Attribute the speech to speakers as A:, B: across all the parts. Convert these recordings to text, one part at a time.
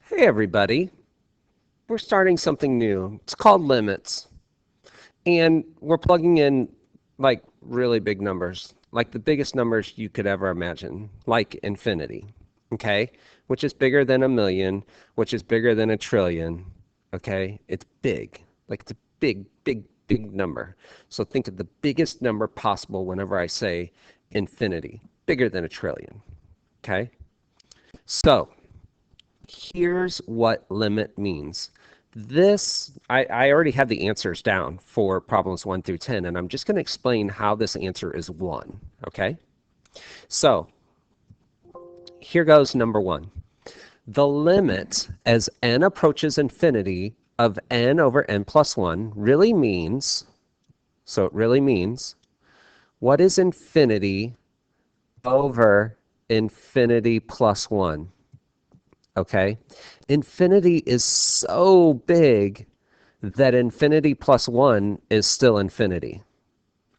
A: Hey everybody, we're starting something new. It's called limits. And we're plugging in like really big numbers, like the biggest numbers you could ever imagine, like infinity, okay? Which is bigger than a million, which is bigger than a trillion, okay? It's big. Like it's a big, big, big number. So think of the biggest number possible whenever I say infinity, bigger than a trillion, okay? So, here's what limit means. I already have the answers down for problems 1 through 10, and I'm just going to explain how this answer is 1, okay? So here goes number 1. The limit as n approaches infinity of n over n plus 1 really means, so it really means, what is infinity over infinity plus 1? Okay? Infinity is so big that infinity plus 1 is still infinity.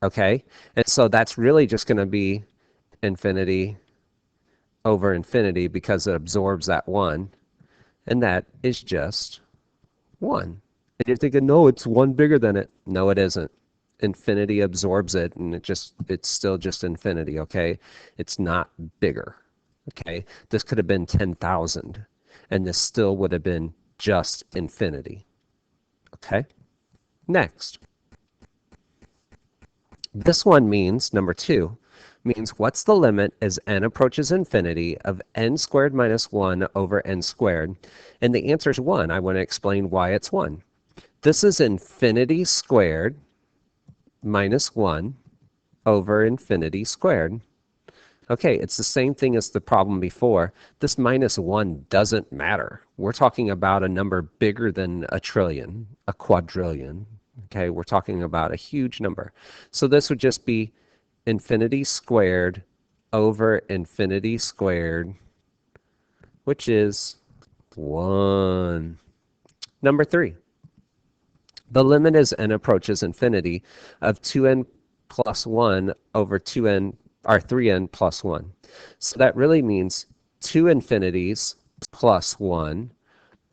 A: Okay? And so that's really just going to be infinity over infinity because it absorbs that 1. And that is just 1. And you're thinking, no, it's 1 bigger than it. No, it isn't. Infinity absorbs it, and it's still just infinity, okay? It's not bigger, okay? This could have been 10,000, and this still would have been just infinity, okay? Next. This one means, number 2, means what's the limit as n approaches infinity of n squared minus 1 over n squared? And the answer is 1. I want to explain why it's 1. This is infinity squared minus 1 over infinity squared. Okay, it's the same thing as the problem before. This minus 1 doesn't matter. We're talking about a number bigger than a trillion, a quadrillion. Okay, we're talking about a huge number. So this would just be infinity squared over infinity squared, which is 1. Number 3. The limit as n approaches infinity of 2n plus 1 over 2n or 3n plus 1. So that really means 2 infinities plus 1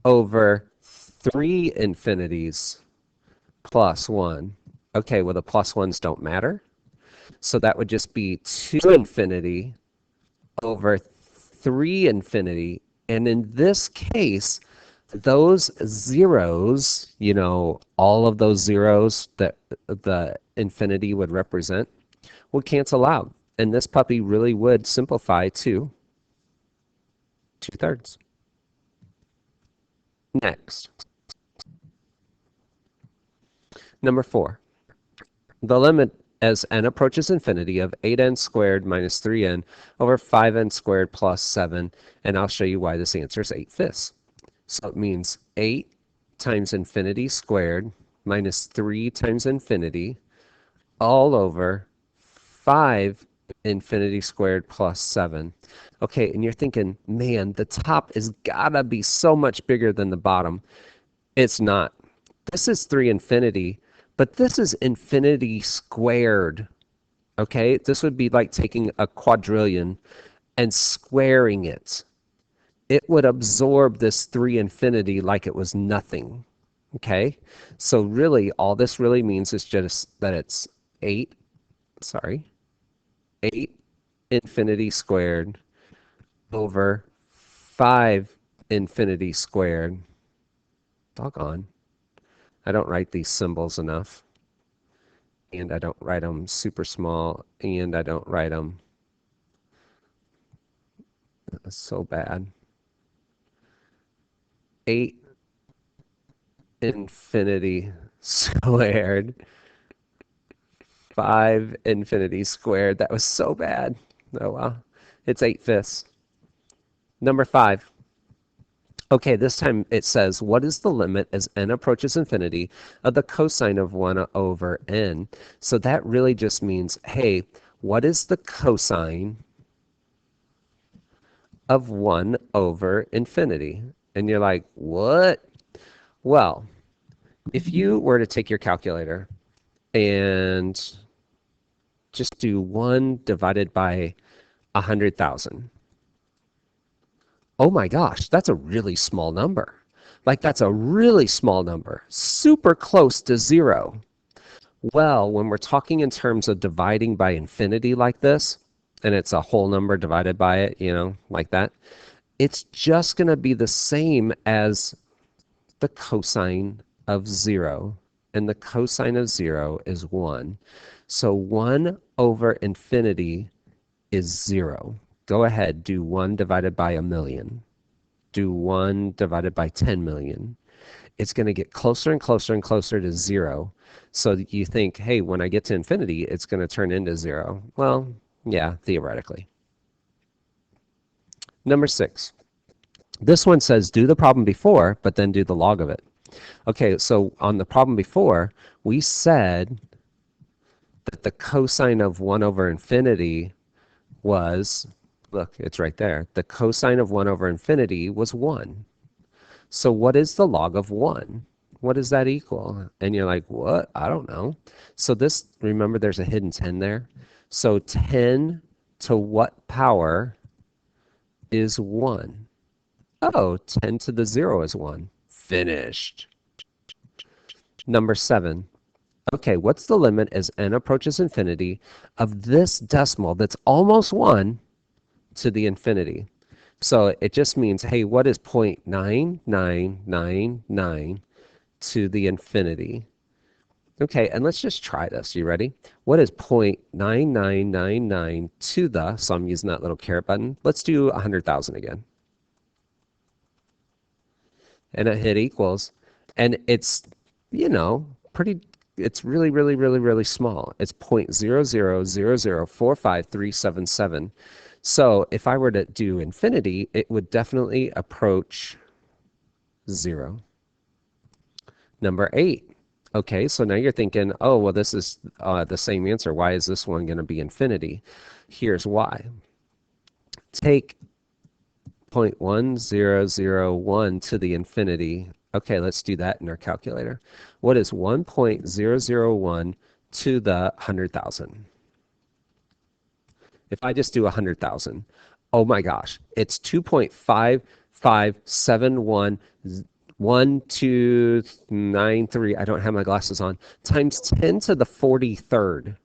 A: over 3 infinities plus 1. Okay, well the plus 1s don't matter. So that would just be 2 infinity over 3 infinity. And in this case, those zeros, all of those zeros that the infinity would represent, would cancel out. And this puppy really would simplify to 2/3. Next. Number 4. The limit as n approaches infinity of 8n squared minus 3n over 5n squared plus 7. And I'll show you why this answer is 8/5. So it means 8 times infinity squared minus 3 times infinity all over 5 infinity squared plus 7. Okay, and you're thinking, man, the top is gotta be so much bigger than the bottom. It's not. This is 3 infinity, but this is infinity squared. Okay, this would be like taking a quadrillion and squaring it. It would absorb this 3 infinity like it was nothing. Okay, so really all this really means is just that it's 8 infinity squared over 5 infinity squared. Doggone. I don't write these symbols enough. And I don't write them super small. And I don't write them. That's so bad. 8 infinity squared. 5 infinity squared. That was so bad. Oh well. It's 8/5. Number 5. Okay, this time it says, what is the limit as n approaches infinity of the cosine of 1 over n? So that really just means, hey, what is the cosine of 1 over infinity? And you're like, what? Well, if you were to take your calculator and just do 1 divided by 100,000, Oh my gosh, that's a really small number. Like that's a really small number, super close to zero. Well, when we're talking in terms of dividing by infinity like this, and it's a whole number divided by it, like that, it's just going to be the same as the cosine of 0. And the cosine of 0 is 1. So 1 over infinity is 0. Go ahead, do 1 divided by a million. Do 1 divided by 10 million. It's going to get closer and closer and closer to 0. So you think, hey, when I get to infinity, it's going to turn into 0. Well, yeah, theoretically. Number 6. This one says do the problem before, but then do the log of it. Okay, so on the problem before, we said that the cosine of 1 over infinity was, look, it's right there. The cosine of 1 over infinity was 1. So what is the log of 1? What does that equal? And you're like, what? I don't know. So this, remember there's a hidden 10 there? So 10 to what power is 1? Oh, 10 to the 0 is 1. Finished. Number 7. Okay, what's the limit as n approaches infinity of this decimal that's almost 1 to the infinity? So it just means, hey, what is 0.9999 to the infinity? Okay, and let's just try this. You ready? What is 0.9999 to the, so I'm using that little caret button. Let's do 100,000 again. And it hit equals. And it's, pretty, it's really, really, really, really small. It's 0.000045377. So if I were to do infinity, it would definitely approach 0. Number 8. Okay, so now you're thinking, oh, well, this is the same answer. Why is this one going to be infinity? Here's why. Take 0.1001 to the infinity. Okay, let's do that in our calculator. What is 1.001 to the 100,000? If I just do 100,000, oh my gosh, it's 2.55711293, I don't have my glasses on, times 10 to the 43rd.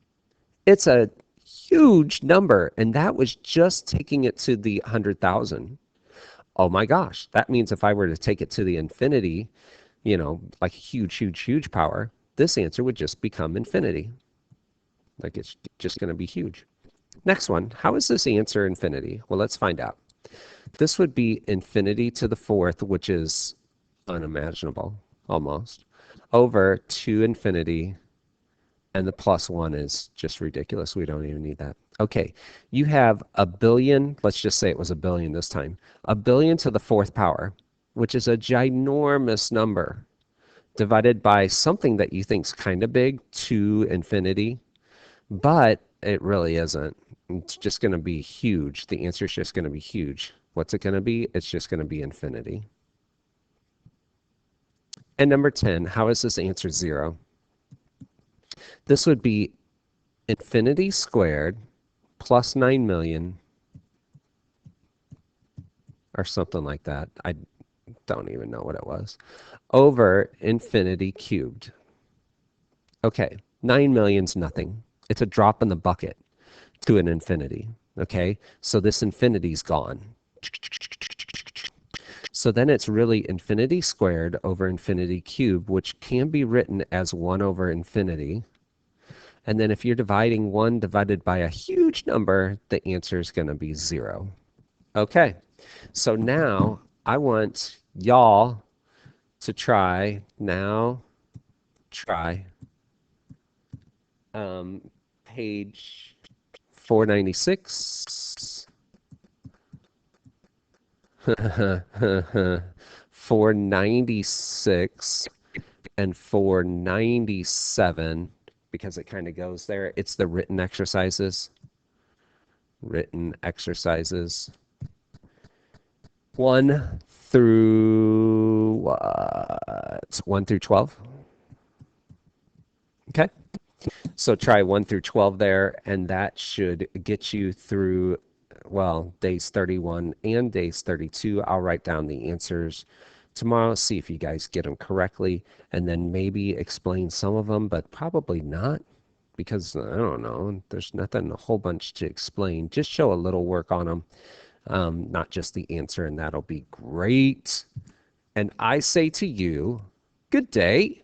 A: It's a huge number, and that was just taking it to the 100,000. Oh my gosh, that means if I were to take it to the infinity, like huge, huge, huge power, this answer would just become infinity. Like it's just going to be huge. Next one, how is this answer infinity? Well, let's find out. This would be infinity to the 4th, which is unimaginable, almost, over 2 infinity, and the plus 1 is just ridiculous. We don't even need that. Okay, you have a billion, let's just say it was a billion this time, a billion to the 4th power, which is a ginormous number, divided by something that you think is kind of big, 2 infinity, but it really isn't. It's just going to be huge. The answer is just going to be huge. What's it going to be? It's just going to be infinity. And number 10, how is this answer 0? This would be infinity squared plus 9 million, or something like that. I don't even know what it was, over infinity cubed. Okay, 9 million's nothing. It's a drop in the bucket to an infinity. Okay, so this infinity's gone. So then it's really infinity squared over infinity cubed, which can be written as 1 over infinity. And then if you're dividing 1 divided by a huge number, the answer is going to be 0. Okay, so now I want y'all to try, page 496, 496, and 497, because it kind of goes there. It's the written exercises. Written exercises. 1 through what? 1 through 12. Okay. So try 1 through 12 there, and that should get you through well, days 31 and days 32. I'll write down the answers tomorrow, see if you guys get them correctly, and then maybe explain some of them, but probably not because I don't know, there's nothing a whole bunch to explain. Just show a little work on them, not just the answer, and that'll be great. And I say to you, good day.